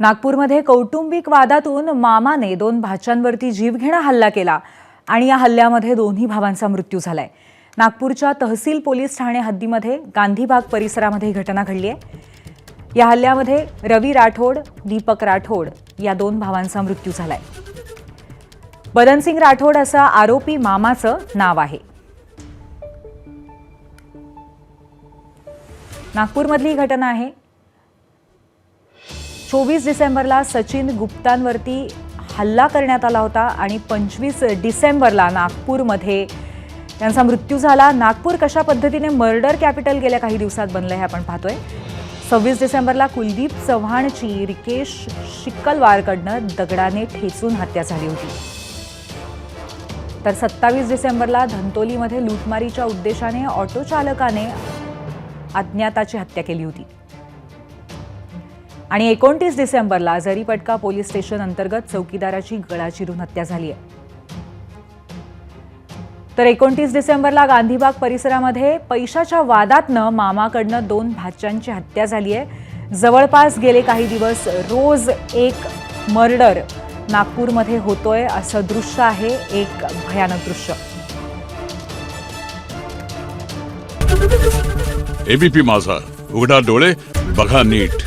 नागपूरमध्ये कौटुंबिक वादातून मामाने 2 भाच्यांवरती जीवघेणा हल्ला केला आणि या हल्ल्यामध्ये दोन्ही भावांचा मृत्यू झालाय। नागपूरच्या तहसील पोलीस ठाणे हद्दीमध्ये गांधीबाग परिसरामध्ये ही घटना घडली आहे। या हल्ल्यामध्ये रवी राठोड, दीपक राठोड या 2 भावांचा मृत्यू झालाय। बदनसिंग राठोड असं आरोपी मामाचं नाव आहे। नागपूरमधली ही घटना आहे। 24 डिसेंबरला सचिन गुप्तांवरती हल्ला करण्यात आला होता आणि 25 डिसेंबरला नागपूरमध्ये त्यांचा मृत्यू झाला। नागपूर कशा पद्धतीने मर्डर कॅपिटल गेल्या काही दिवसात बनलं हे आपण पाहतोय। 26 डिसेंबरला कुलदीप चव्हाणची रिकेश शिक्कलवारकडनं दगडाने ठेचून हत्या झाली होती। तर 27 डिसेंबरला धंतोलीमध्ये लूटमारीच्या उद्देशाने ऑटो चालकाने अज्ञाताची हत्या केली होती आणि 29 डिसेंबरला जरीपटका पोलीस स्टेशन अंतर्गत चौकीदाराची गळा चिरून हत्या झाली आहे। तर 29 डिसेंबरला गांधीबाग परिसरामध्ये पैशाच्या वादातनं मामाकडनं 2 भाच्यांची हत्या झाली आहे। जवळपास गेले काही दिवस रोज एक मर्डर नागपूरमध्ये होतोय असं दृश्य आहे, एक भयानक दृश्य। एबीपी माझा, उघडा डोळे बघा नीट।